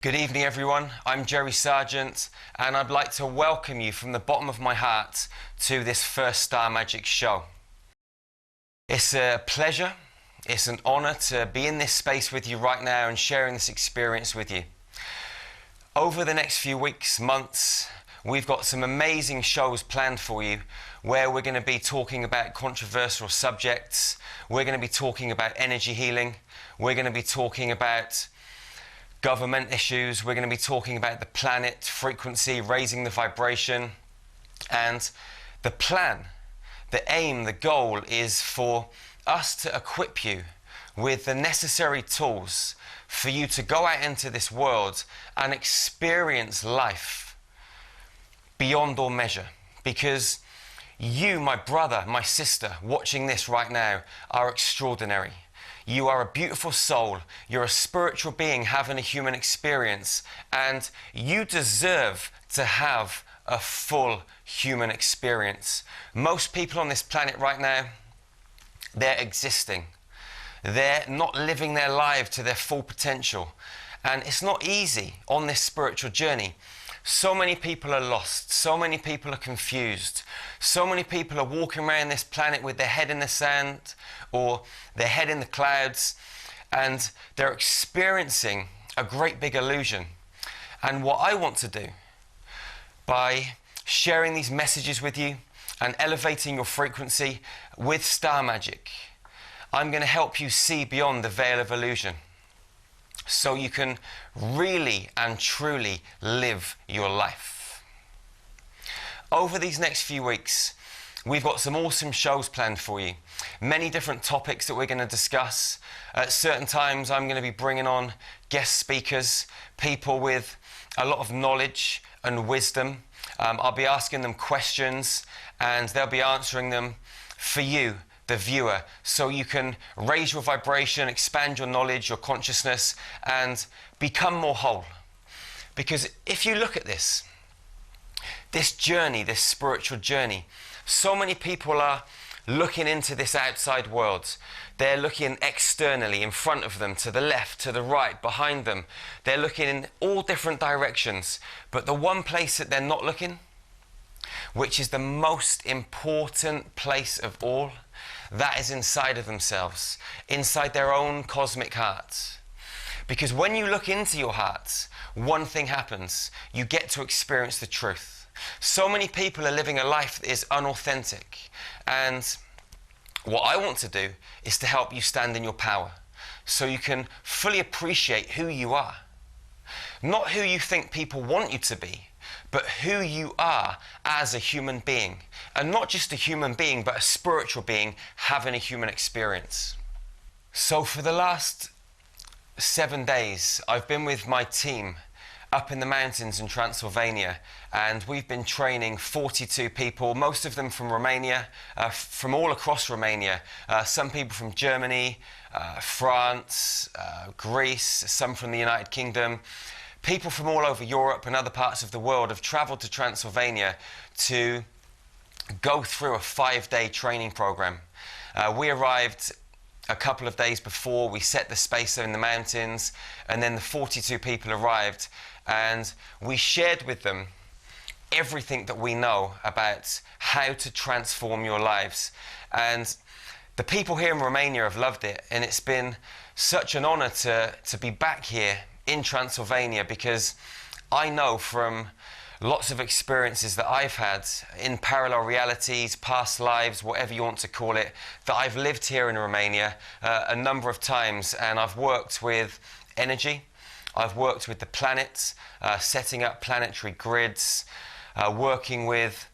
Good evening, everyone. I'm Jerry Sargent, and I'd like to welcome you from the bottom of my heart to this first Star Magic show. It's a pleasure, it's an honor to be in this space with you right now and sharing this experience with you. Over the next few weeks, months, we've got some amazing shows planned for you where we're going to be talking about controversial subjects, we're going to be talking about energy healing, we're going to be talking about government issues, we're going to be talking about the planet, frequency, raising the vibration. And the plan, the aim, the goal is for us to equip you with the necessary tools for you to go out into this world and experience life beyond all measure. Because you, my brother, my sister, watching this right now, are extraordinary. You are a beautiful soul, you're a spiritual being having a human experience, and you deserve to have a full human experience. Most people on this planet right now, they're existing. They're not living their life to their full potential. And it's not easy on this spiritual journey. So many people are lost, so many people are confused, so many people are walking around this planet with their head in the sand or their head in the clouds, and they're experiencing a great big illusion. And what I want to do by sharing these messages with you and elevating your frequency with Star Magic, I'm going to help you see beyond the veil of illusion, so you can really and truly live your life. Over these next few weeks, we've got some awesome shows planned for you. Many different topics that we're going to discuss. At certain times, I'm going to be bringing on guest speakers, people with a lot of knowledge and wisdom. I'll be asking them questions, and they'll be answering them for you, the viewer, so you can raise your vibration, expand your knowledge, your consciousness, and become more whole. Because if you look at this journey, this spiritual journey, so many people are looking into this outside world. They're looking externally, in front of them, to the left, to the right, behind them. They're looking in all different directions, but the one place that they're not looking, which is the most important place of all, that is inside of themselves, inside their own cosmic heart. Because when you look into your heart, one thing happens: you get to experience the truth. So many people are living a life that is unauthentic, and what I want to do is to help you stand in your power, so you can fully appreciate who you are. Not who you think people want you to be, but who you are as a human being. And not just a human being, but a spiritual being having a human experience. So for the last 7 days, I've been with my team up in the mountains in Transylvania, and we've been training 42 people, most of them from Romania, from all across Romania, some people from Germany, France, Greece, some from the United Kingdom. People from all over Europe and other parts of the world have traveled to Transylvania to go through a 5-day training program. We arrived a couple of days before, we set the space in the mountains, and then the 42 people arrived, and we shared with them everything that we know about how to transform your lives. And the people here in Romania have loved it, and it's been such an honor to be back here in Transylvania, because I know from lots of experiences that I've had in parallel realities, past lives, whatever you want to call it, that I've lived here in Romania a number of times, and I've worked with energy, I've worked with the planets, setting up planetary grids, working with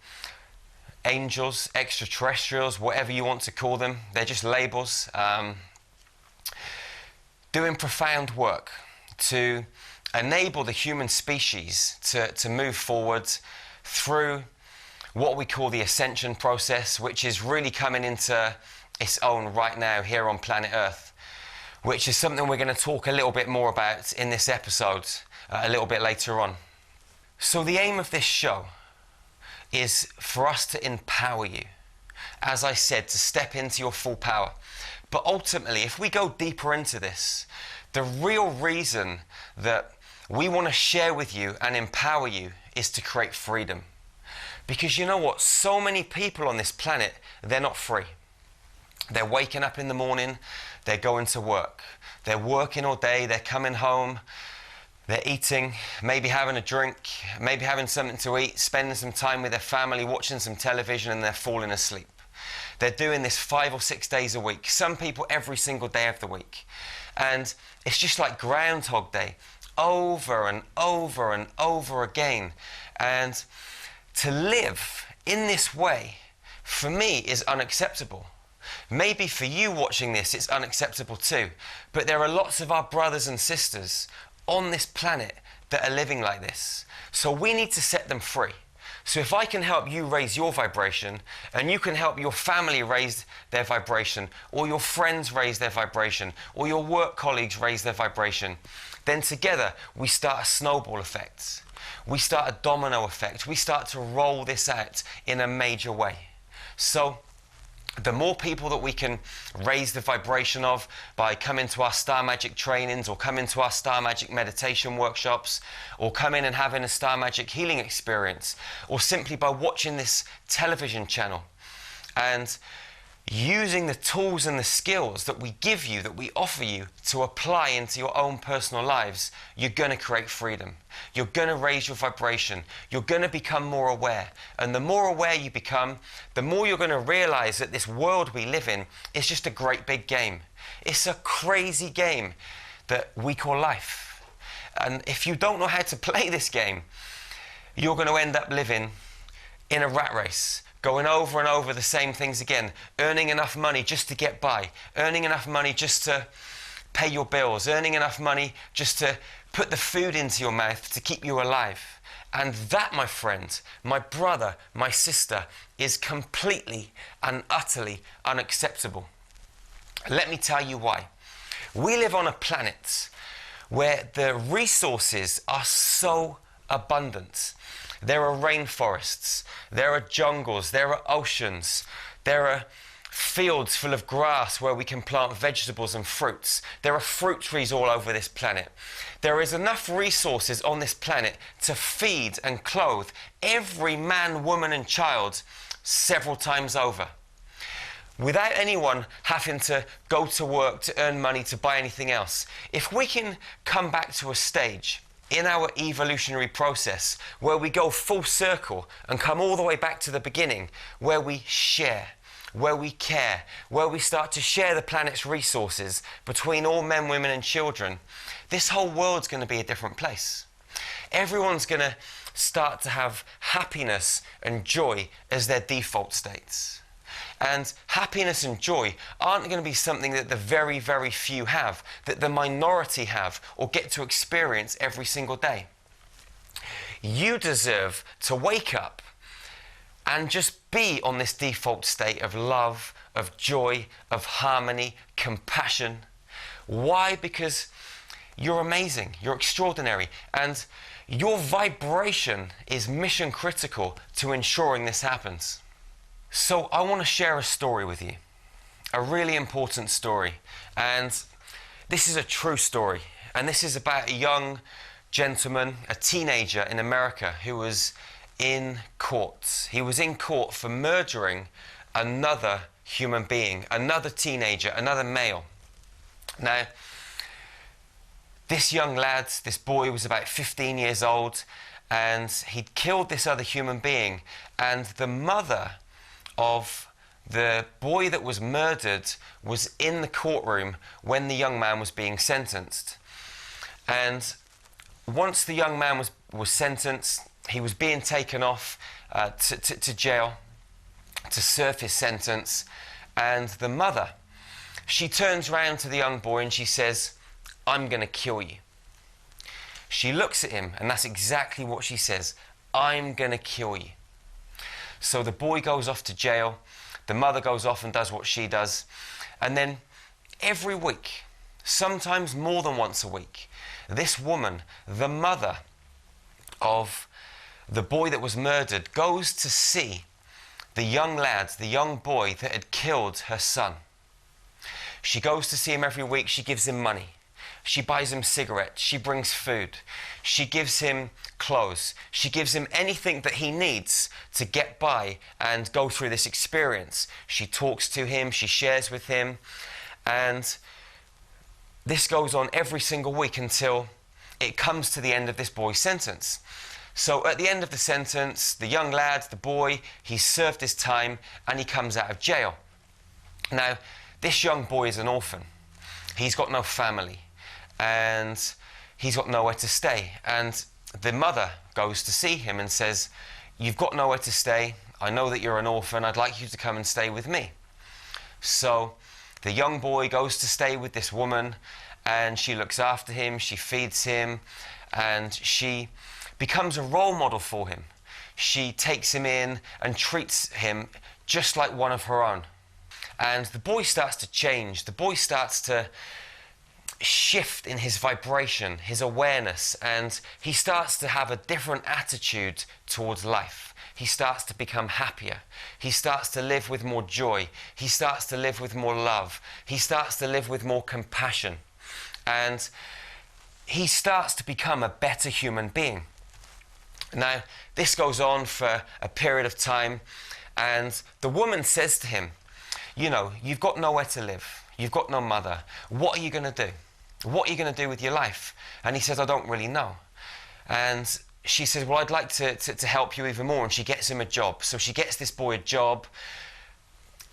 angels, extraterrestrials, whatever you want to call them, they're just labels, doing profound work to enable the human species to move forward through what we call the Ascension process, which is really coming into its own right now here on planet Earth, which is something we're going to talk a little bit more about in this episode a little bit later on. So the aim of this show is for us to empower you, as I said, to step into your full power. But ultimately, if we go deeper into this, the real reason that we want to share with you and empower you is to create freedom. Because you know what? So many people on this planet, they're not free. They're waking up in the morning, they're going to work. They're working all day, they're coming home, they're eating, maybe having a drink, maybe having something to eat, spending some time with their family, watching some television, and they're falling asleep. They're doing this 5 or 6 days a week, some people every single day of the week. And it's just like Groundhog Day, over and over and over again. And to live in this way, for me, is unacceptable. Maybe for you watching this, it's unacceptable too. But there are lots of our brothers and sisters on this planet that are living like this. So we need to set them free. So if I can help you raise your vibration, and you can help your family raise their vibration, or your friends raise their vibration, or your work colleagues raise their vibration, then together we start a snowball effect. We start a domino effect. We start to roll this out in a major way. So the more people that we can raise the vibration of by coming to our Star Magic trainings, or coming to our Star Magic meditation workshops, or coming and having a Star Magic healing experience, or simply by watching this television channel and using the tools and the skills that we give you, that we offer you to apply into your own personal lives, you're going to create freedom. You're going to raise your vibration. You're going to become more aware. And the more aware you become, the more you're going to realize that this world we live in is just a great big game. It's a crazy game that we call life. And if you don't know how to play this game, you're going to end up living in a rat race, going over and over the same things again, earning enough money just to get by, earning enough money just to pay your bills, earning enough money just to put the food into your mouth to keep you alive. And that, my friend, my brother, my sister, is completely and utterly unacceptable. Let me tell you why. We live on a planet where the resources are so abundant. There are rainforests, there are jungles, there are oceans, there are fields full of grass where we can plant vegetables and fruits. There are fruit trees all over this planet. There is enough resources on this planet to feed and clothe every man, woman and child several times over, without anyone having to go to work to earn money to buy anything else. If we can come back to a stage in our evolutionary process where we go full circle and come all the way back to the beginning, where we share, where we care, where we start to share the planet's resources between all men, women and children, this whole world's going to be a different place. Everyone's going to start to have happiness and joy as their default states. And happiness and joy aren't going to be something that the very, very few have, that the minority have or get to experience every single day. You deserve to wake up and just be on this default state of love, of joy, of harmony, compassion. Why? Because you're amazing, you're extraordinary, and your vibration is mission critical to ensuring this happens. So I want to share a story with you, a really important story, and this is a true story, and this is about a young gentleman, a teenager in America who was in court. He was in court for murdering another human being, another teenager, another male. Now, this young lad, this boy, was about 15 years old, and he'd killed this other human being, and the mother of the boy that was murdered was in the courtroom when the young man was being sentenced. And once the young man was sentenced, he was being taken off to jail to serve his sentence. And the mother, she turns round to the young boy and she says, "I'm going to kill you." She looks at him, and that's exactly what she says, "I'm going to kill you." So the boy goes off to jail, the mother goes off and does what she does, and then every week, sometimes more than once a week, this woman, the mother of the boy that was murdered, goes to see the young lad, the young boy that had killed her son. She goes to see him every week, she gives him money. She buys him cigarettes, she brings food, she gives him clothes, she gives him anything that he needs to get by and go through this experience. She talks to him, she shares with him, and this goes on every single week until it comes to the end of this boy's sentence. So at the end of the sentence, the young lad, the boy, he's served his time and he comes out of jail. Now, this young boy is an orphan. He's got no family and he's got nowhere to stay. And the mother goes to see him and says, "You've got nowhere to stay. I know that you're an orphan. I'd like you to come and stay with me." So the young boy goes to stay with this woman and she looks after him, she feeds him, and she becomes a role model for him. She takes him in and treats him just like one of her own. And the boy starts to change. The boy starts to shift in his vibration, his awareness, and he starts to have a different attitude towards life. He starts to become happier. He starts to live with more joy. He starts to live with more love. He starts to live with more compassion. And he starts to become a better human being. Now, this goes on for a period of time, and the woman says to him, "You know, you've got nowhere to live. You've got no mother. What are you going to do? What are you going to do with your life?" And he says, "I don't really know." And she says, "Well, I'd like to help you even more." And she gets him a job. So she gets this boy a job.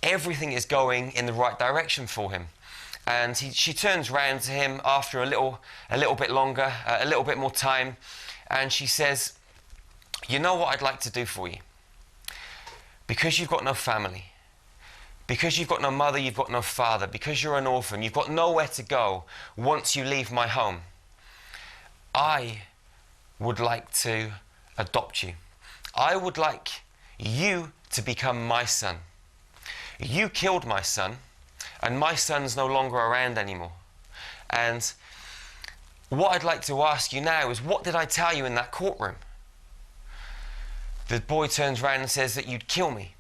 Everything is going in the right direction for him. And she turns round to him after a little bit longer, a little bit more time, and she says, "You know what I'd like to do for you? Because you've got no family, because you've got no mother, you've got no father, because you're an orphan, you've got nowhere to go once you leave my home, I would like to adopt you. I would like you to become my son. You killed my son, and my son's no longer around anymore. And what I'd like to ask you now is, what did I tell you in that courtroom?" The boy turns around and says that you'd kill me.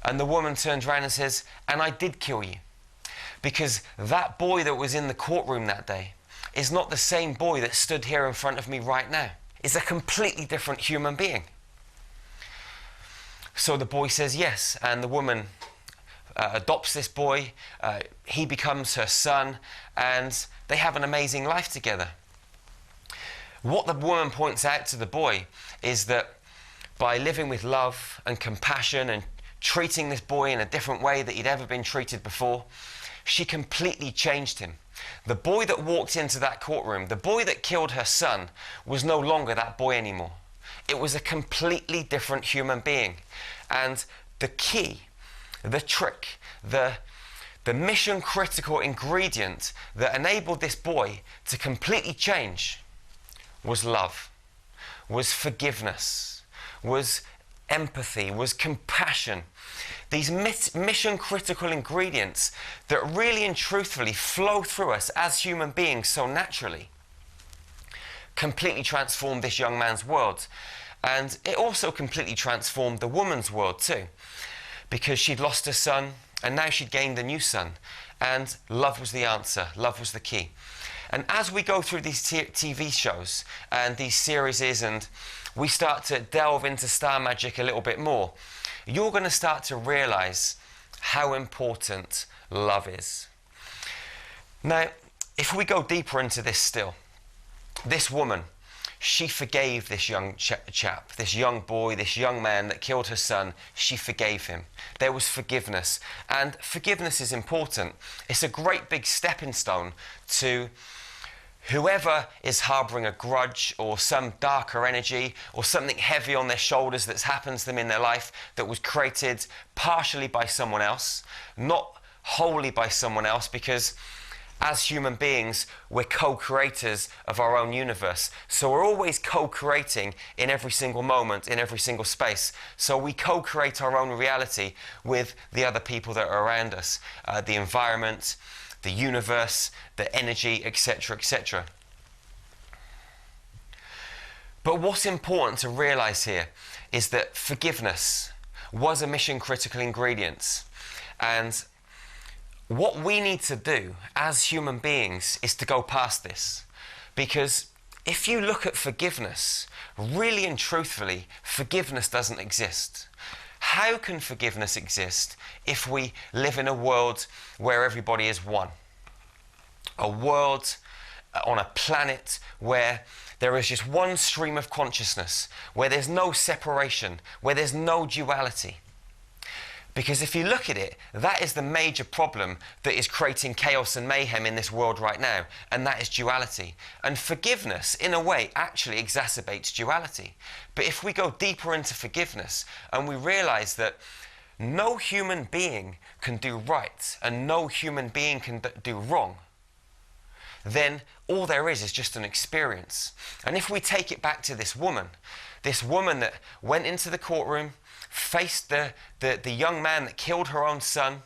And the woman turns around and says, "And I did kill you. Because that boy that was in the courtroom that day is not the same boy that stood here in front of me right now. It's a completely different human being." So the boy says yes, and the woman adopts this boy. He becomes her son, and they have an amazing life together. What the woman points out to the boy is that by living with love and compassion and treating this boy in a different way that he'd ever been treated before, she completely changed him. The boy that walked into that courtroom, the boy that killed her son, was no longer that boy anymore. It was a completely different human being. And the key, the trick, the mission critical ingredient that enabled this boy to completely change was love, was forgiveness, was empathy, was compassion. These mission critical ingredients that really and truthfully flow through us as human beings so naturally completely transformed this young man's world. And it also completely transformed the woman's world too, because she'd lost her son and now she'd gained a new son, and love was the answer, love was the key. And as we go through these TV shows and these series, and we start to delve into star magic a little bit more, you're going to start to realize how important love is. Now, if we go deeper into this still, this woman, she forgave this young chap, this young boy, this young man that killed her son. She forgave him. There was forgiveness. And forgiveness is important. It's a great big stepping stone to whoever is harboring a grudge or some darker energy or something heavy on their shoulders that's happened to them in their life that was created partially by someone else, not wholly by someone else, because as human beings, we're co-creators of our own universe. So we're always co-creating in every single moment, in every single space. So we co-create our own reality with the other people that are around us, the environment, the universe, the energy, etc., etc. But what's important to realize here is that forgiveness was a mission critical ingredient. And what we need to do as human beings is to go past this. Because if you look at forgiveness, really and truthfully, forgiveness doesn't exist. How can forgiveness exist if we live in a world where everybody is one? A world on a planet where there is just one stream of consciousness, where there's no separation, where there's no duality. Because if you look at it, that is the major problem that is creating chaos and mayhem in this world right now, and that is duality. And forgiveness, in a way, actually exacerbates duality. But if we go deeper into forgiveness and we realize that no human being can do right and no human being can do wrong, then all there is just an experience. And if we take it back to this woman that went into the courtroom, faced the young man that killed her own son,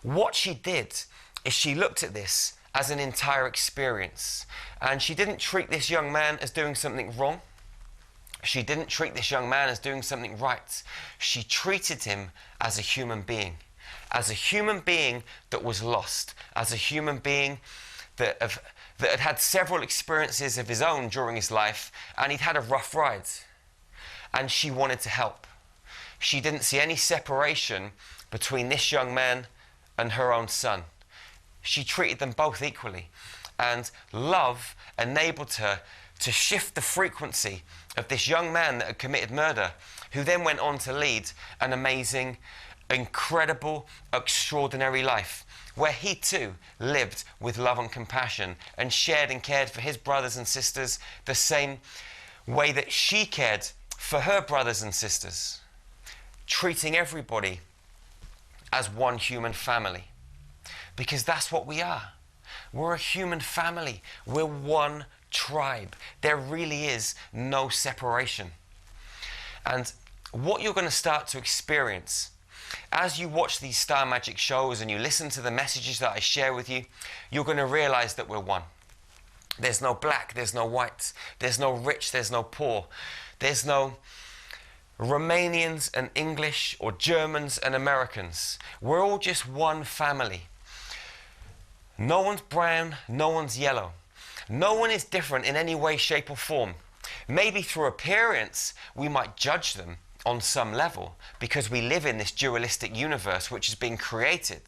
what she did is she looked at this as an entire experience. And she didn't treat this young man as doing something wrong. She didn't treat this young man as doing something right. She treated him as a human being that was lost, as a human being that had had several experiences of his own during his life, and he'd had a rough ride. And she wanted to help. She didn't see any separation between this young man and her own son. She treated them both equally. And love enabled her to shift the frequency of this young man that had committed murder, who then went on to lead an amazing, incredible, extraordinary life, where he too lived with love and compassion and shared and cared for his brothers and sisters the same way that she cared for her brothers and sisters, treating everybody as one human family. Because that's what we are. We're a human family. We're one tribe. There really is no separation. And what you're going to start to experience as you watch these star magic shows and you listen to the messages that I share with you, you're going to realize that we're one. There's no black, there's no white, there's no rich, there's no poor, there's no Romanians and English or Germans and Americans. We're all just one family. No one's brown, no one's yellow. No one is different in any way, shape or form. Maybe through appearance we might judge them on some level because we live in this dualistic universe which has been created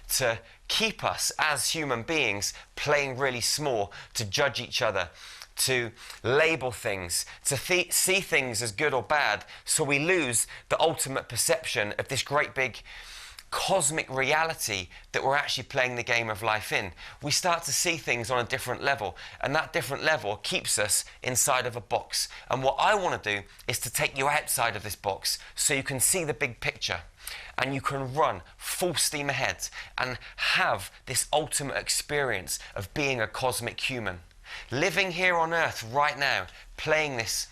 to keep us as human beings playing really small, to judge each other, to label things, to see things as good or bad, so we lose the ultimate perception of this great big cosmic reality that we're actually playing the game of life in. We start to see things on a different level, and that different level keeps us inside of a box. And what I want to do is to take you outside of this box so you can see the big picture and you can run full steam ahead and have this ultimate experience of being a cosmic human, living here on Earth right now, playing this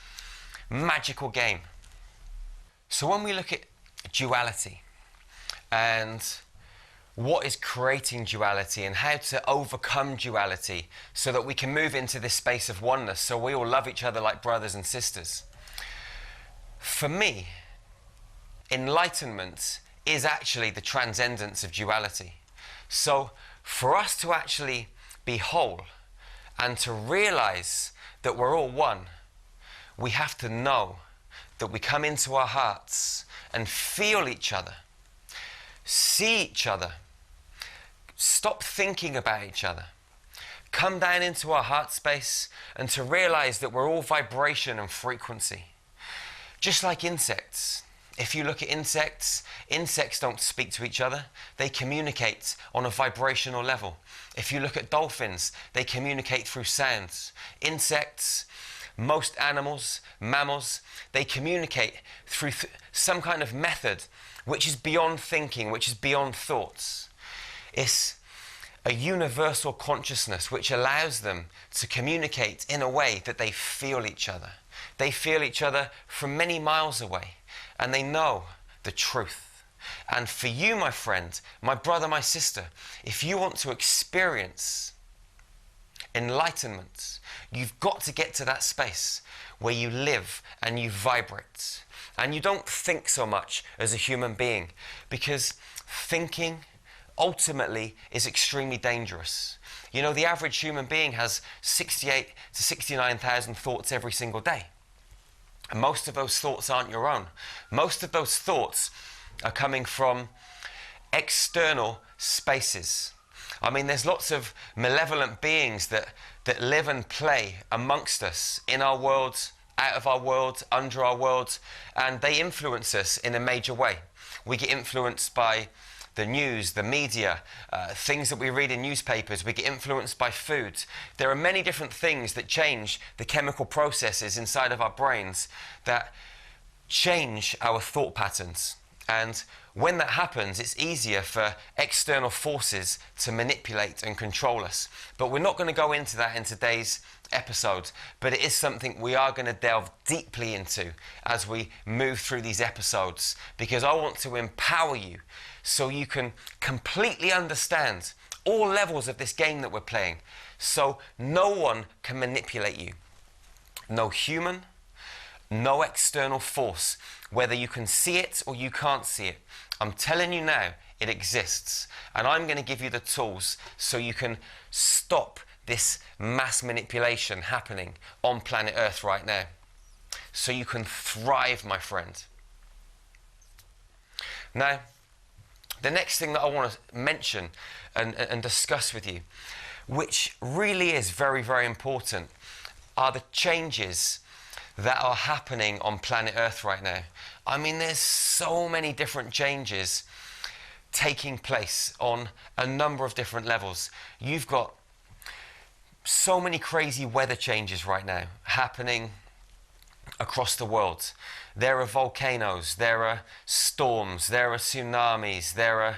magical game. So when we look at duality and what is creating duality and how to overcome duality so that we can move into this space of oneness so we all love each other like brothers and sisters, for me, enlightenment is actually the transcendence of duality. So for us to actually be whole and to realize that we're all one, we have to know that we come into our hearts and feel each other, see each other, stop thinking about each other, come down into our heart space and to realize that we're all vibration and frequency. Just like insects. If you look at insects, insects don't speak to each other. They communicate on a vibrational level. If you look at dolphins, they communicate through sounds. Insects, most animals, mammals, they communicate through some kind of method which is beyond thinking, which is beyond thoughts. It's a universal consciousness which allows them to communicate in a way that they feel each other. They feel each other from many miles away, and they know the truth. And for you, my friend, my brother, my sister, if you want to experience enlightenment, you've got to get to that space where you live and you vibrate. And you don't think so much as a human being, because thinking ultimately is extremely dangerous. You know, the average human being has 68 to 69,000 thoughts every single day. And most of those thoughts aren't your own. Most of those thoughts are coming from external spaces. I mean, there's lots of malevolent beings that live and play amongst us, in our world, out of our world, under our world, and they influence us in a major way. We get influenced by the news, the media, things that we read in newspapers. We get influenced by food. There are many different things that change the chemical processes inside of our brains that change our thought patterns. And when that happens, it's easier for external forces to manipulate and control us. But we're not going to go into that in today's episode, but it is something we are going to delve deeply into as we move through these episodes, because I want to empower you so you can completely understand all levels of this game that we're playing, so no one can manipulate you. No human, no external force, whether you can see it or you can't see it. I'm telling you now, it exists, and I'm going to give you the tools so you can stop this mass manipulation happening on planet Earth right now, so you can thrive, my friend. Now, the next thing that I want to mention and discuss with you, which really is very, very important, are the changes that are happening on planet Earth right now. I mean, there's so many different changes taking place on a number of different levels. You've got so many crazy weather changes right now happening across the world. There are volcanoes, there are storms, there are tsunamis, there are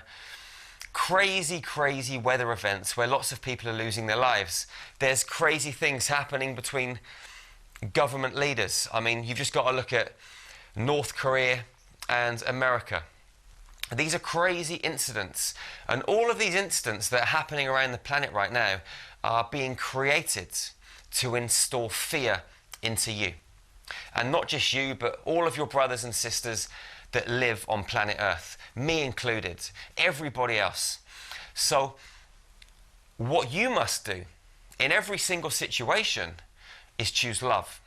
crazy, crazy weather events where lots of people are losing their lives. There's crazy things happening between government leaders. I mean, you've just got to look at North Korea and America. These are crazy incidents, and all of these incidents that are happening around the planet right now are being created to install fear into you. And not just you, but all of your brothers and sisters that live on planet Earth, me included, everybody else. So what you must do in every single situation is choose love,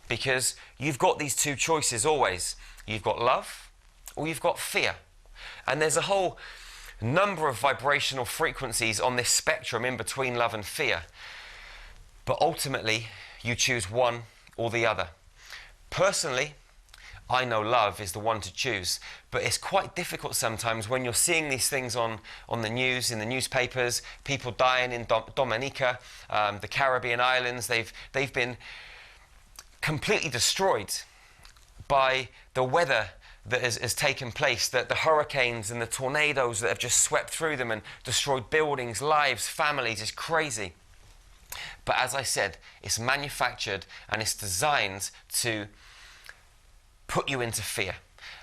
because you've got these two choices always. You've got love or you've got fear. And there's a whole number of vibrational frequencies on this spectrum in between love and fear. But ultimately, you choose one or the other. Personally, I know love is the one to choose, but it's quite difficult sometimes when you're seeing these things on the news, in the newspapers, people dying in Dominica, the Caribbean islands. They've been completely destroyed by the weather that has taken place, the hurricanes and the tornadoes that have just swept through them and destroyed buildings, lives, families. It's crazy. But as I said, it's manufactured and it's designed to put you into fear.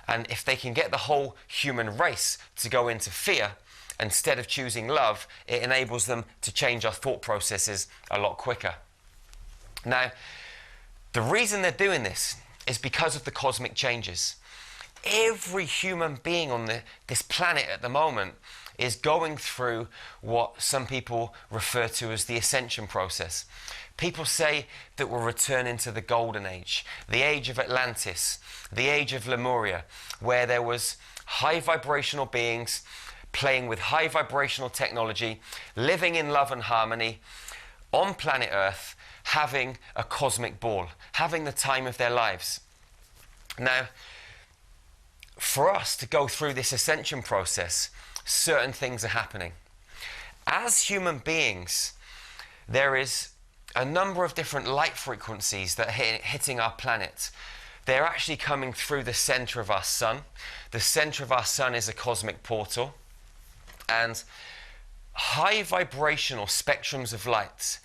And if they can get the whole human race to go into fear instead of choosing love, it enables them to change our thought processes a lot quicker. Now, the reason they're doing this is because of the cosmic changes. Every human being on this planet at the moment is going through what some people refer to as the Ascension process. People say that we're returning to the Golden Age, the age of Atlantis, the age of Lemuria, where there was high vibrational beings playing with high vibrational technology, living in love and harmony on planet Earth, having a cosmic ball, having the time of their lives. Now, for us to go through this ascension process, certain things are happening. As human beings, there is a number of different light frequencies that are hitting our planet. They're actually coming through the center of our sun. The center of our sun is a cosmic portal. And high vibrational spectrums of light,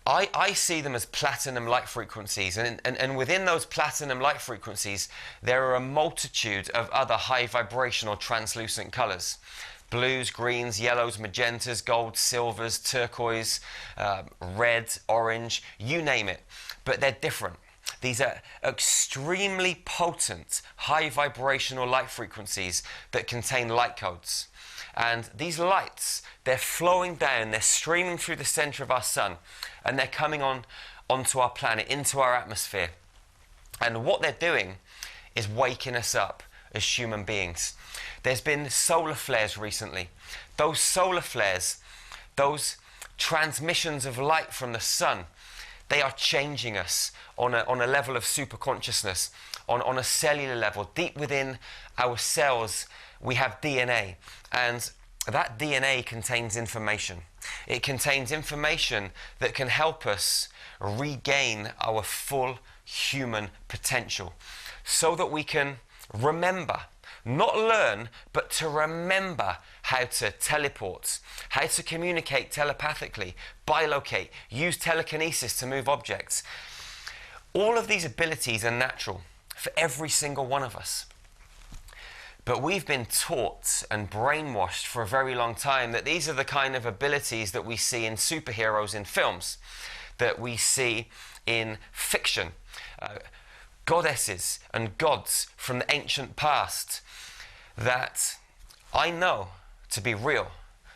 I see them as platinum light frequencies, and within those platinum light frequencies there are a multitude of other high vibrational translucent colors: blues, greens, yellows, magentas, golds, silvers, turquoise, red, orange, you name it, but they're different. These are extremely potent high vibrational light frequencies that contain light codes. And these lights, they're flowing down, they're streaming through the center of our sun, and they're coming onto our planet, into our atmosphere. And what they're doing is waking us up as human beings. There's been solar flares recently. Those solar flares, those transmissions of light from the sun, they are changing us on a level of super consciousness, on a cellular level. Deep within our cells, we have DNA, and that DNA contains information. It contains information that can help us regain our full human potential, so that we can remember, not learn, but to remember how to teleport, how to communicate telepathically, bilocate, use telekinesis to move objects. All of these abilities are natural for every single one of us. But we've been taught and brainwashed for a very long time that these are the kind of abilities that we see in superheroes in films, that we see in fiction. Goddesses and gods from the ancient past that I know to be real,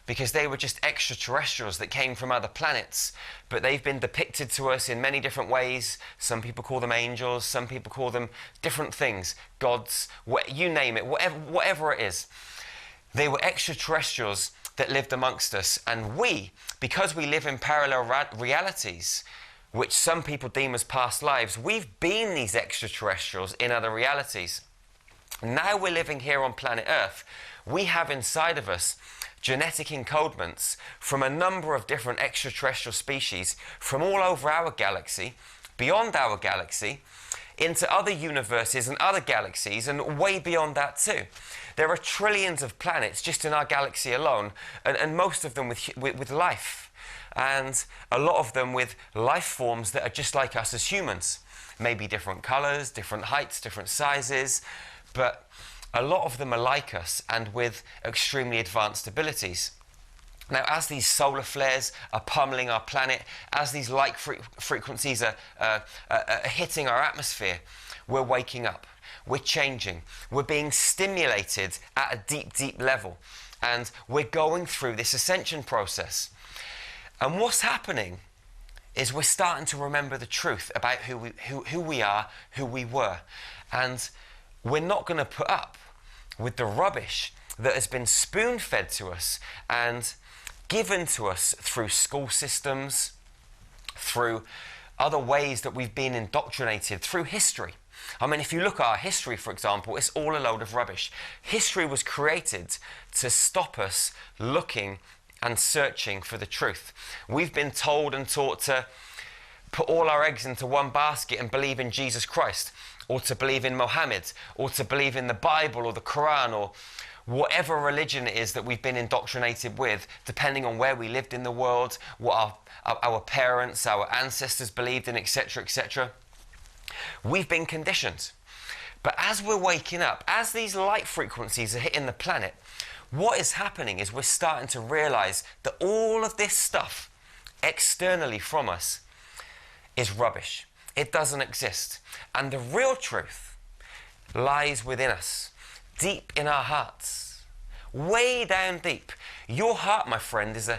because they were just extraterrestrials that came from other planets, but they've been depicted to us in many different ways. Some people call them angels, some people call them different things, gods, you name it, whatever it is. They were extraterrestrials that lived amongst us, and we, because we live in parallel realities, which some people deem as past lives, we've been these extraterrestrials in other realities. Now we're living here on planet Earth. We have inside of us genetic encodements from a number of different extraterrestrial species from all over our galaxy, beyond our galaxy, into other universes and other galaxies, and way beyond that too. There are trillions of planets just in our galaxy alone, and most of them with life. And a lot of them with life forms that are just like us as humans. Maybe different colors, different heights, different sizes, but a lot of them are like us and with extremely advanced abilities. Now, as these solar flares are pummeling our planet, as these light frequencies are hitting our atmosphere, we're waking up, we're changing, we're being stimulated at a deep, deep level, and we're going through this ascension process. And what's happening is we're starting to remember the truth about who we are, who we were. And we're not going to put up with the rubbish that has been spoon-fed to us and given to us through school systems, through other ways that we've been indoctrinated, through history. I mean, if you look at our history, for example, it's all a load of rubbish. History was created to stop us looking and searching for the truth. We've been told and taught to put all our eggs into one basket and believe in Jesus Christ, or to believe in Mohammed, or to believe in the Bible or the Quran, or whatever religion it is that we've been indoctrinated with, depending on where we lived in the world, what our parents, our ancestors believed in, etc., etc. We've been conditioned. But as we're waking up, as these light frequencies are hitting the planet, what is happening is we're starting to realize that all of this stuff externally from us is rubbish. It doesn't exist. And the real truth lies within us, deep in our hearts, way down deep. Your heart, my friend, is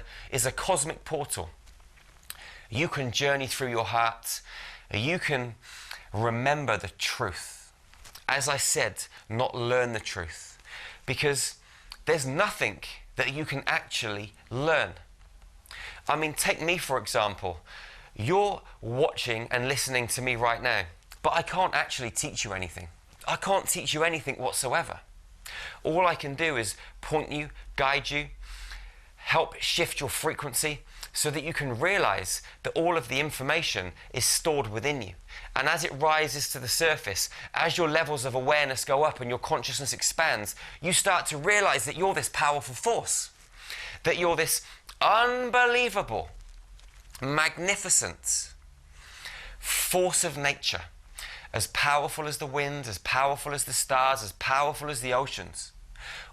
a cosmic portal. You can journey through your heart. You can remember the truth. As I said, not learn the truth. Because there's nothing that you can actually learn. I mean, take me for example. You're watching and listening to me right now, but I can't actually teach you anything. I can't teach you anything whatsoever. All I can do is point you, guide you, help shift your frequency so that you can realize that all of the information is stored within you. And as it rises to the surface, as your levels of awareness go up and your consciousness expands, you start to realize that you're this powerful force, that you're this unbelievable, magnificent force of nature, as powerful as the wind, as powerful as the stars, as powerful as the oceans.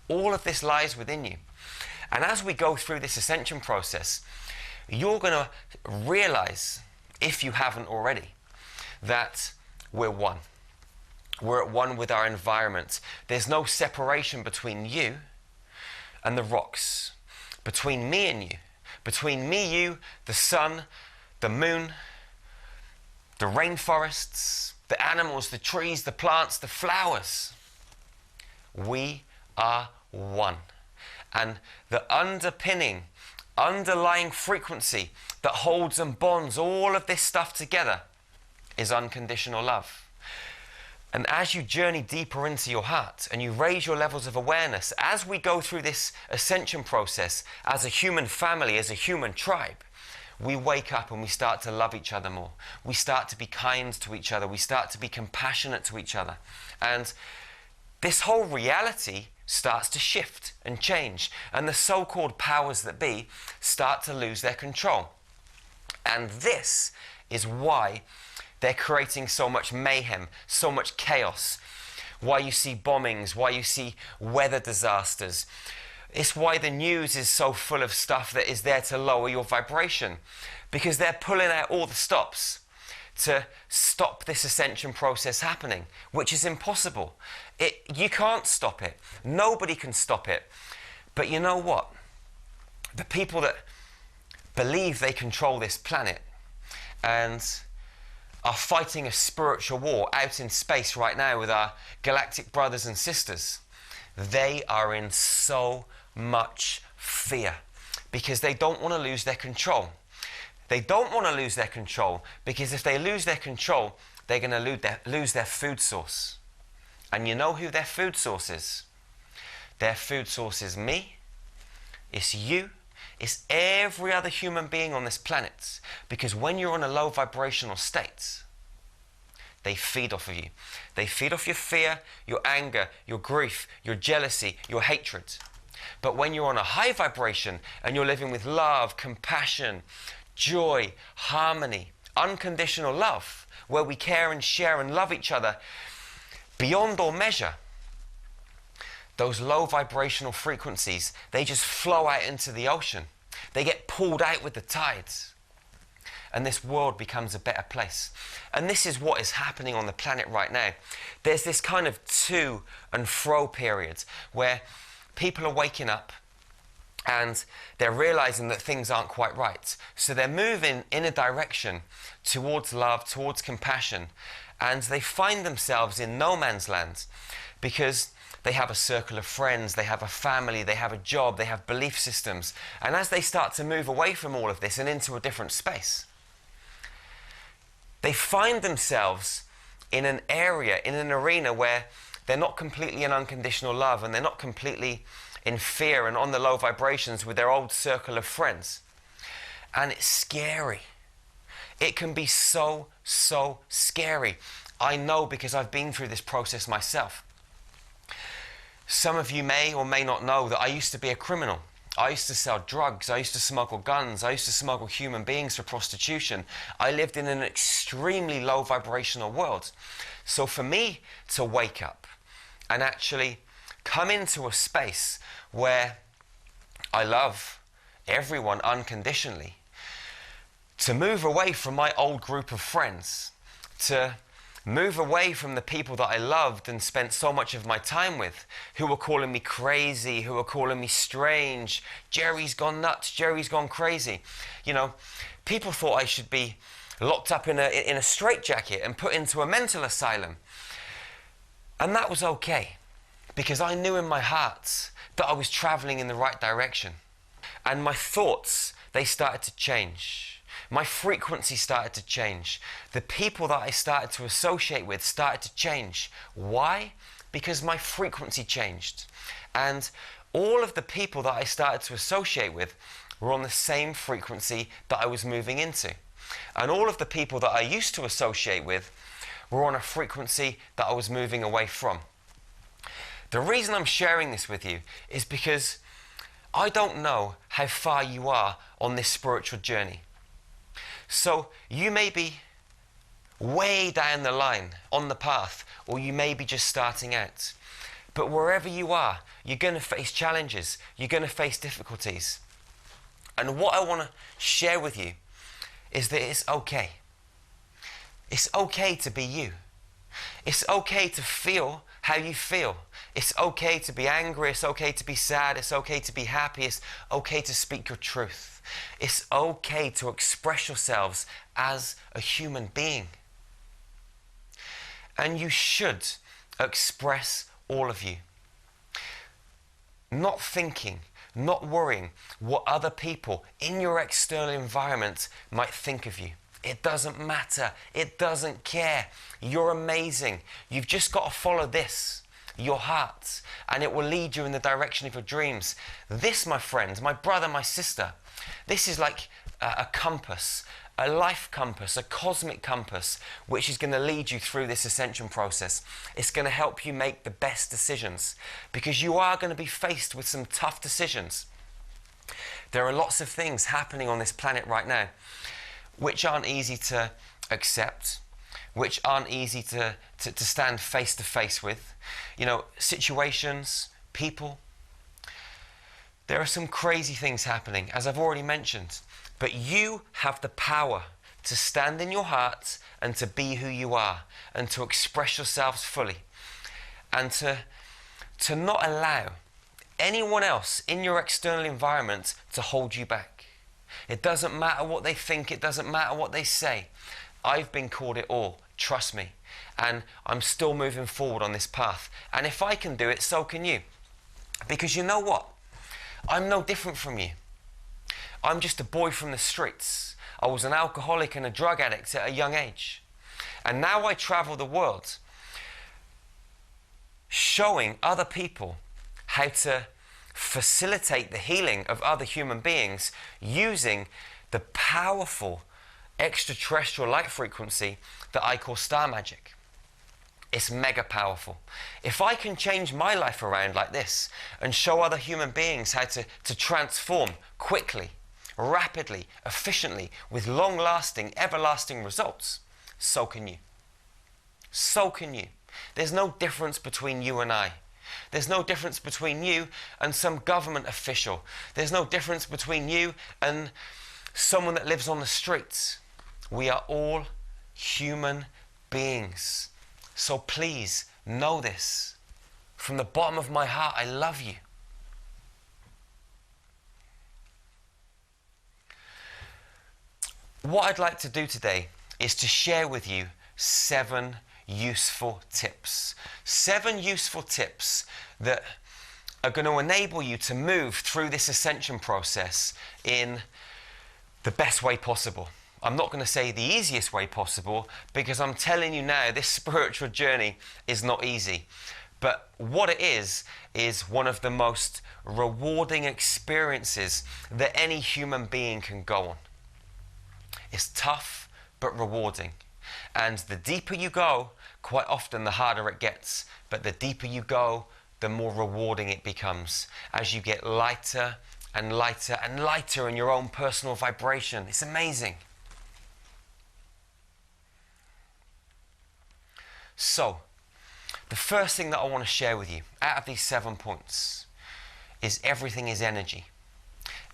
All of this lies within you. And as we go through this ascension process, you're going to realize, if you haven't already, that we're one. We're at one with our environment. There's no separation between you and the rocks, between me and you, between me, you, the sun, the moon, the rainforests, the animals, the trees, the plants, the flowers. We are one. And the underlying frequency that holds and bonds all of this stuff together is unconditional love. And as you journey deeper into your heart and you raise your levels of awareness, as we go through this ascension process as a human family, as a human tribe, we wake up and we start to love each other more. We start to be kind to each other. We start to be compassionate to each other. And this whole reality starts to shift and change. And the so-called powers that be start to lose their control. And this is why they're creating so much mayhem, so much chaos. Why you see bombings, why you see weather disasters. It's why the news is so full of stuff that is there to lower your vibration. Because they're pulling out all the stops to stop this ascension process happening, which is impossible. You can't stop it. Nobody can stop it. But you know what? The people that believe they control this planet and are fighting a spiritual war out in space right now with our galactic brothers and sisters, they are in so much fear because they don't want to lose their control. They don't want to lose their control because if they lose their control, they're going to lose their food source. And you know who their food source is? Their food source is me, it's you, it's every other human being on this planet. Because when you're in a low vibrational state, they feed off of you. They feed off your fear, your anger, your grief, your jealousy, your hatred. But when you're on a high vibration and you're living with love, compassion, joy, harmony, unconditional love, where we care and share and love each other beyond all measure, those low vibrational frequencies, they just flow out into the ocean. They get pulled out with the tides. And this world becomes a better place. And this is what is happening on the planet right now. There's this kind of to and fro period where people are waking up and they're realizing that things aren't quite right. So they're moving in a direction towards love, towards compassion, and they find themselves in no man's land because they have a circle of friends, they have a family, they have a job, they have belief systems. And as they start to move away from all of this and into a different space, they find themselves in an area, in an arena where they're not completely in unconditional love and they're not completely in fear and on the low vibrations with their old circle of friends. And it's scary. It can be so, so scary. I know because I've been through this process myself. Some of you may or may not know that I used to be a criminal. I used to sell drugs, I used to smuggle guns, I used to smuggle human beings for prostitution. I lived in an extremely low vibrational world. So for me to wake up and actually come into a space where I love everyone unconditionally, to move away from my old group of friends, to move away from the people that I loved and spent so much of my time with, who were calling me crazy, who were calling me strange. Jerry's gone nuts, Jerry's gone crazy. You know, people thought I should be locked up in a straitjacket and put into a mental asylum. And that was okay, because I knew in my heart that I was traveling in the right direction. And my thoughts, they started to change. My frequency started to change. The people that I started to associate with started to change. Why? Because my frequency changed. And all of the people that I started to associate with were on the same frequency that I was moving into. And all of the people that I used to associate with were on a frequency that I was moving away from. The reason I'm sharing this with you is because I don't know how far you are on this spiritual journey. So you may be way down the line on the path, or you may be just starting out. But wherever you are, you're going to face challenges, you're going to face difficulties. And what I want to share with you is that it's okay. It's okay to be you. It's okay to feel how you feel. It's okay to be angry. It's okay to be sad. It's okay to be happy. It's okay to speak your truth. It's okay to express yourselves as a human being. And you should express all of you. Not thinking, not worrying what other people in your external environment might think of you. It doesn't matter. It doesn't care. You're amazing. You've just got to follow this, your heart, and it will lead you in the direction of your dreams. This, my friend, my brother, my sister, this is like a compass, a life compass, a cosmic compass, which is going to lead you through this ascension process. It's going to help you make the best decisions, because you are going to be faced with some tough decisions. There are lots of things happening on this planet right now which aren't easy to accept, which aren't easy to stand face to face with. You know, situations, people. There are some crazy things happening, as I've already mentioned. But you have the power to stand in your heart and to be who you are and to express yourselves fully and to not allow anyone else in your external environment to hold you back. It doesn't matter what they think. It doesn't matter what they say. I've been called it all. Trust me. And I'm still moving forward on this path. And if I can do it, so can you. Because you know what? I'm no different from you. I'm just a boy from the streets. I was an alcoholic and a drug addict at a young age. And now I travel the world showing other people how to facilitate the healing of other human beings using the powerful extraterrestrial light frequency that I call star magic. It's mega powerful. If I can change my life around like this and show other human beings how to transform quickly, rapidly, efficiently, with long-lasting, everlasting results, so can you. So can you. There's no difference between you and I. There's no difference between you and some government official. There's no difference between you and someone that lives on the streets. We are all human beings. So please know this. From the bottom of my heart, I love you. What I'd like to do today is to share with you 7 useful tips. 7 useful tips that are going to enable you to move through this ascension process in the best way possible. I'm not going to say the easiest way possible, because I'm telling you now, this spiritual journey is not easy. But what it is one of the most rewarding experiences that any human being can go on. It's tough, but rewarding. And the deeper you go, quite often the harder it gets. But the deeper you go, the more rewarding it becomes as you get lighter and lighter and lighter in your own personal vibration. It's amazing. So, the first thing that I want to share with you out of these 7 points is everything is energy.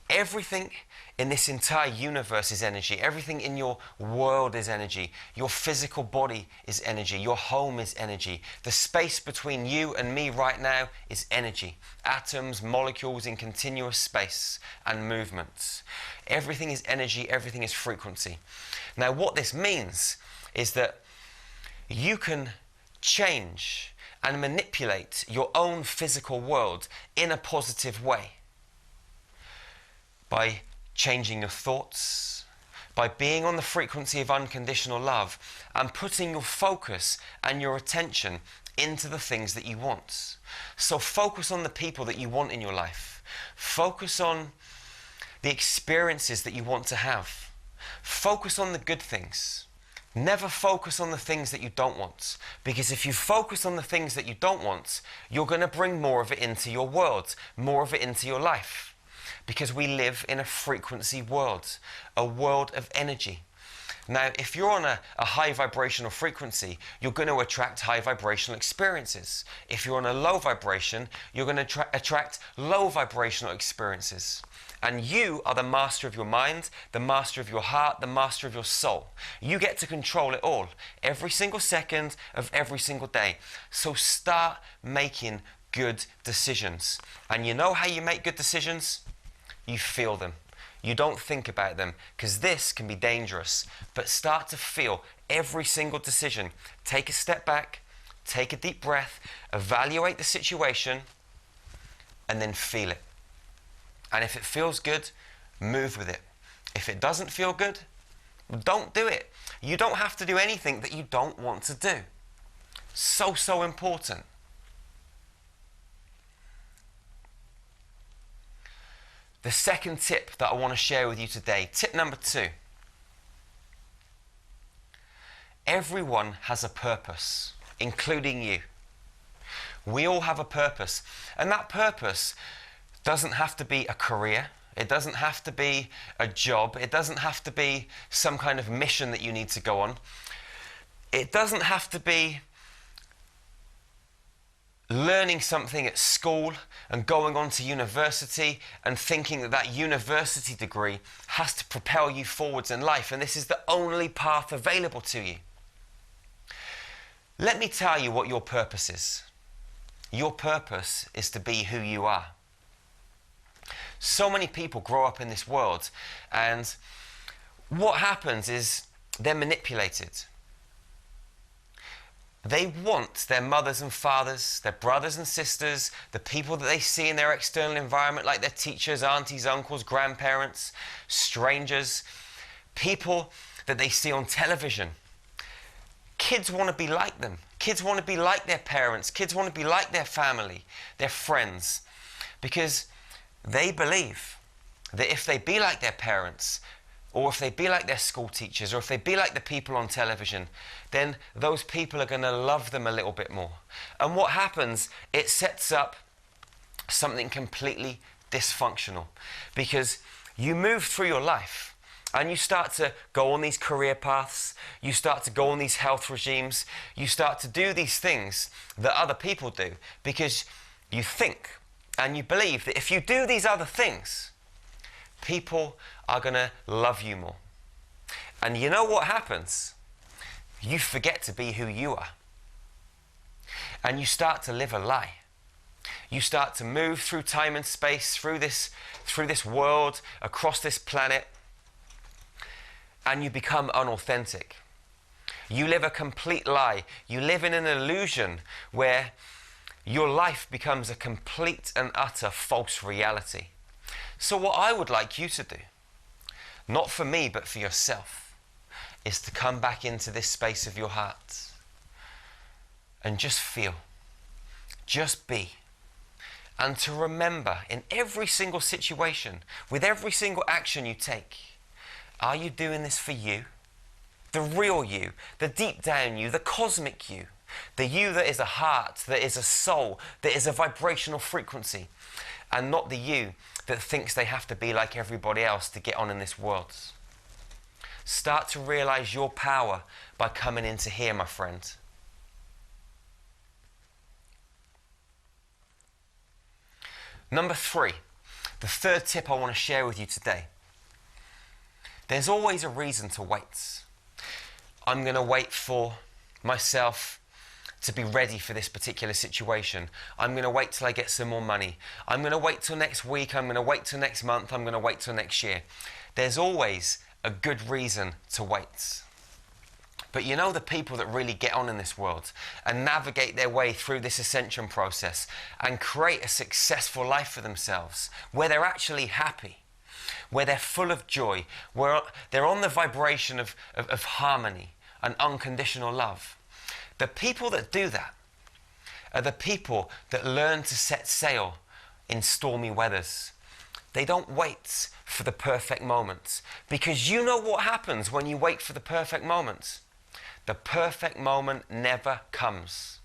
Everything in this entire universe is energy. Everything in your world is energy. Your physical body is energy. Your home is energy. The space between you and me right now is energy. Atoms, molecules in continuous space and movements. Everything is energy. Everything is frequency. Now, what this means is that you can change and manipulate your own physical world in a positive way by changing your thoughts, by being on the frequency of unconditional love and putting your focus and your attention into the things that you want. So focus on the people that you want in your life. Focus on the experiences that you want to have. Focus on the good things. Never focus on the things that you don't want. Because if you focus on the things that you don't want, you're going to bring more of it into your world, more of it into your life. Because we live in a frequency world, a world of energy. Now, if you're on a high vibrational frequency, you're going to attract high vibrational experiences. If you're on a low vibration, you're going to attract low vibrational experiences. And you are the master of your mind, the master of your heart, the master of your soul. You get to control it all, every single second of every single day. So start making good decisions. And you know how you make good decisions? You feel them. You don't think about them, because this can be dangerous. But start to feel every single decision. Take a step back, take a deep breath, evaluate the situation, and then feel it. And if it feels good, move with it. If it doesn't feel good, don't do it. You don't have to do anything that you don't want to do. So important. The second tip that I want to share with you today, tip number 2. Everyone has a purpose, including you. We all have a purpose, and that purpose doesn't have to be a career. It doesn't have to be a job. It doesn't have to be some kind of mission that you need to go on. It doesn't have to be learning something at school and going on to university and thinking that that university degree has to propel you forwards in life, and this is the only path available to you. Let me tell you what your purpose is. Your purpose is to be who you are. So many people grow up in this world, and what happens is they're manipulated. They want their mothers and fathers, their brothers and sisters, the people that they see in their external environment, like their teachers, aunties, uncles, grandparents, strangers, people that they see on television. Kids want to be like them. Kids want to be like their parents. Kids want to be like their family, their friends, because they believe that if they be like their parents, or if they be like their school teachers, or if they be like the people on television, then those people are going to love them a little bit more. And what happens, it sets up something completely dysfunctional, because you move through your life and you start to go on these career paths, you start to go on these health regimes, you start to do these things that other people do, because you think and you believe that if you do these other things, people are going to love you more. And you know what happens? You forget to be who you are. And you start to live a lie. You start to move through time and space, through this world, across this planet, and you become unauthentic. You live a complete lie. You live in an illusion where your life becomes a complete and utter false reality. So what I would like you to do, not for me but for yourself, is to come back into this space of your heart and just feel, just be, and to remember in every single situation, with every single action you take, are you doing this for you? The real you, the deep down you, the cosmic you, the you that is a heart, that is a soul, that is a vibrational frequency, and not the you that thinks they have to be like everybody else to get on in this world. Start to realize your power by coming into here, my friend. Number 3, the third tip I want to share with you today. There's always a reason to wait. I'm going to wait for myself to be ready for this particular situation. I'm going to wait till I get some more money. I'm going to wait till next week. I'm going to wait till next month. I'm going to wait till next year. There's always a good reason to wait. But you know, the people that really get on in this world and navigate their way through this ascension process and create a successful life for themselves, where they're actually happy, where they're full of joy, where they're on the vibration of harmony and unconditional love. The people that do that are the people that learn to set sail in stormy weathers. They don't wait for the perfect moment, because you know what happens when you wait for the perfect moment. The perfect moment never comes.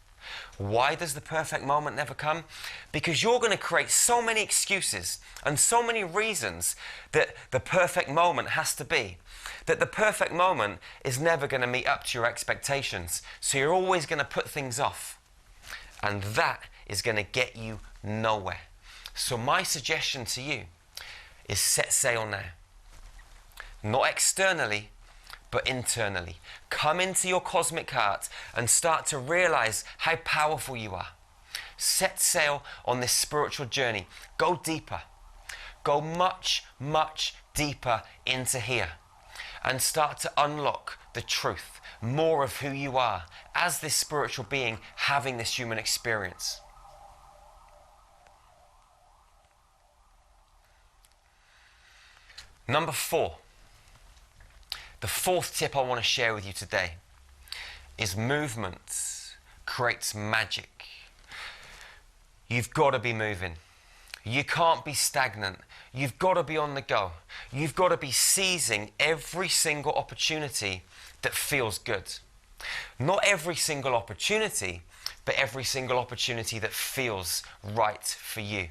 Why does the perfect moment never come? Because you're going to create so many excuses and so many reasons that the perfect moment has to be, that the perfect moment is never going to meet up to your expectations. So you're always going to put things off. And that is going to get you nowhere. So my suggestion to you is set sail now. Not externally, but internally. Come into your cosmic heart and start to realize how powerful you are. Set sail on this spiritual journey. Go deeper. Go much, much deeper into here. And start to unlock the truth, more of who you are as this spiritual being having this human experience. Number 4. The fourth tip I want to share with you today is movement creates magic. You've got to be moving. You can't be stagnant. You've got to be on the go. You've got to be seizing every single opportunity that feels good. Not every single opportunity, but every single opportunity that feels right for you.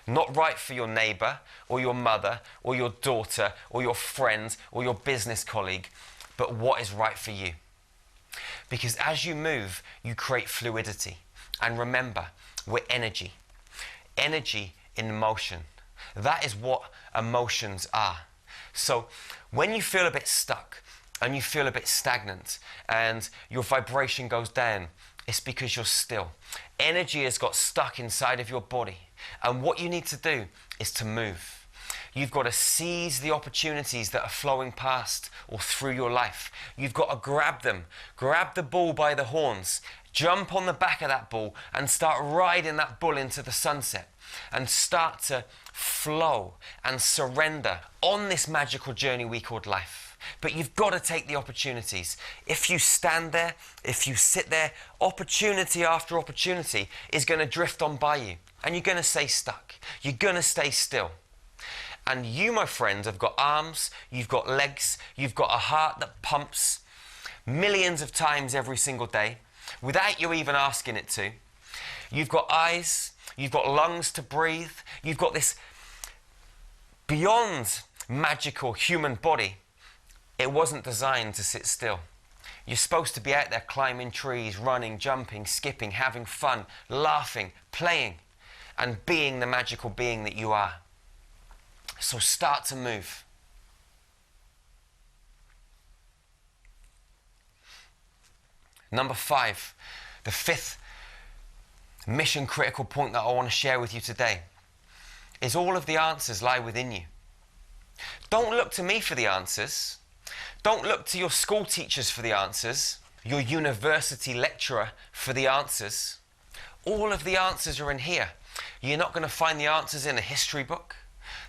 Not right for your neighbor or your mother or your daughter or your friend or your business colleague, but what is right for you. Because as you move, you create fluidity. And remember, we're energy. Energy in motion. That is what emotions are. So when you feel a bit stuck and you feel a bit stagnant and your vibration goes down, it's because you're still. Energy has got stuck inside of your body. And what you need to do is to move. You've got to seize the opportunities that are flowing past or through your life. You've got to grab them. Grab the bull by the horns. Jump on the back of that bull and start riding that bull into the sunset. And start to flow and surrender on this magical journey we called life. But you've got to take the opportunities. If you stand there, if you sit there, opportunity after opportunity is going to drift on by you. And you're going to stay stuck. You're going to stay still. And you, my friend, have got arms, you've got legs, you've got a heart that pumps millions of times every single day without you even asking it to. You've got eyes, you've got lungs to breathe, you've got this beyond magical human body. It wasn't designed to sit still. You're supposed to be out there climbing trees, running, jumping, skipping, having fun, laughing, playing, and being the magical being that you are. So start to move. Number 5, the fifth mission critical point that I want to share with you today is all of the answers lie within you. Don't look to me for the answers. Don't look to your school teachers for the answers, your university lecturer for the answers. All of the answers are in here. You're not going to find the answers in a history book.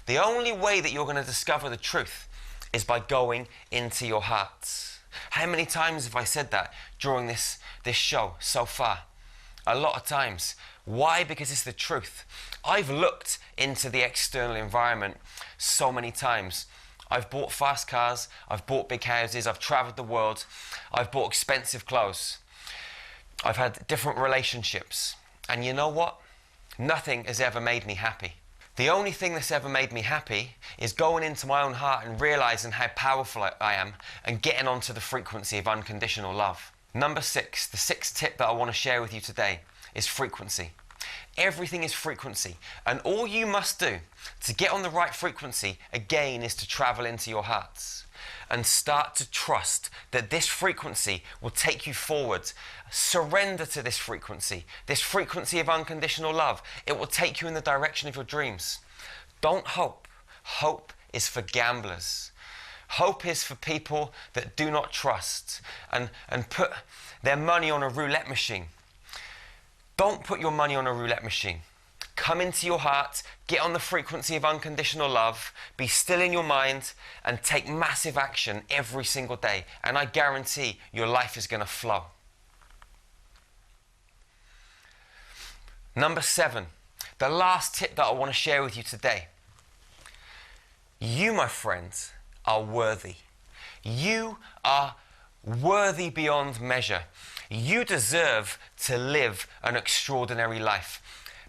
The only way that you're going to discover the truth is by going into your hearts. How many times have I said that during this show so far? A lot of times. Why? Because it's the truth. I've looked into the external environment so many times. I've bought fast cars, I've bought big houses, I've traveled the world, I've bought expensive clothes. I've had different relationships. And you know what? Nothing has ever made me happy. The only thing that's ever made me happy is going into my own heart and realizing how powerful I am and getting onto the frequency of unconditional love. Number 6, the sixth tip that I want to share with you today is frequency. Everything is frequency, and all you must do to get on the right frequency again is to travel into your hearts and start to trust that this frequency will take you forward. Surrender to this frequency of unconditional love. It will take you in the direction of your dreams. Don't hope. Hope is for gamblers. Hope is for people that do not trust and put their money on a roulette machine. Don't put your money on a roulette machine. Come into your heart, get on the frequency of unconditional love, be still in your mind, and take massive action every single day. And I guarantee your life is going to flow. Number 7, the last tip that I want to share with you today. You, my friends, are worthy. You are worthy beyond measure. You deserve to live an extraordinary life.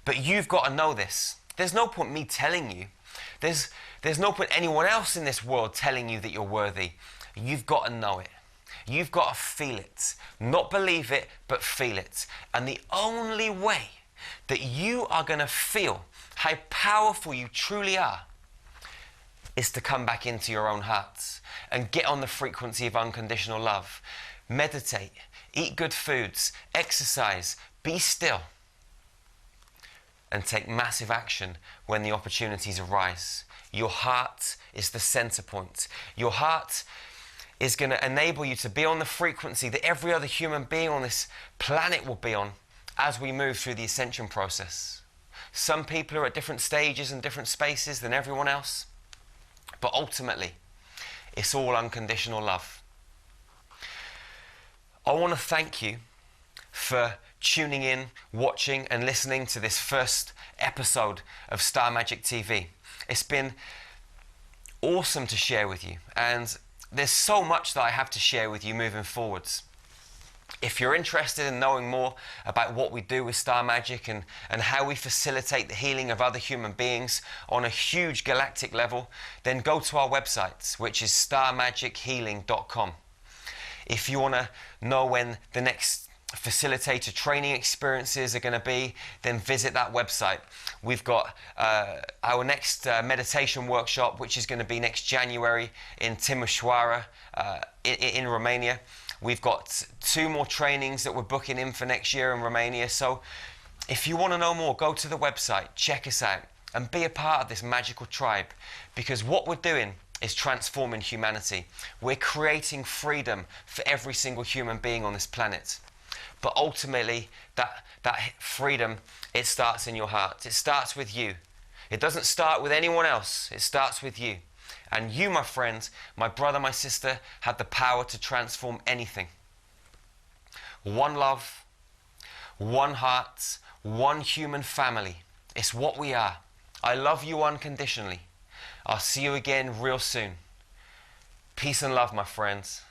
But you've got to know this. There's no point me telling you. There's no point anyone else in this world telling you that you're worthy. You've got to know it. You've got to feel it. Not believe it, but feel it. And the only way that you are going to feel how powerful you truly are is to come back into your own heart and get on the frequency of unconditional love. Meditate, eat good foods, exercise, be still, and take massive action when the opportunities arise. Your heart is the center point. Your heart is going to enable you to be on the frequency that every other human being on this planet will be on as we move through the ascension process. Some people are at different stages and different spaces than everyone else, but ultimately, it's all unconditional love. I want to thank you for tuning in, watching and listening to this first episode of Star Magic TV. It's been awesome to share with you, and there's so much that I have to share with you moving forwards. If you're interested in knowing more about what we do with Star Magic and how we facilitate the healing of other human beings on a huge galactic level, then go to our website, which is starmagichealing.com. If you want to know when the next facilitator training experiences are going to be, then visit that website. We've got our next meditation workshop, which is going to be next January in Timișoara in Romania. We've got 2 more trainings that we're booking in for next year in Romania. So if you want to know more, go to the website, check us out, and be a part of this magical tribe, because what we're doing is transforming humanity. We're creating freedom for every single human being on this planet. But ultimately, that freedom, it starts in your heart. It starts with you. It doesn't start with anyone else. It starts with you. And you, my friend, my brother, my sister, have the power to transform anything. One love, one heart, one human family. It's what we are. I love you unconditionally. I'll see you again real soon. Peace and love, my friends.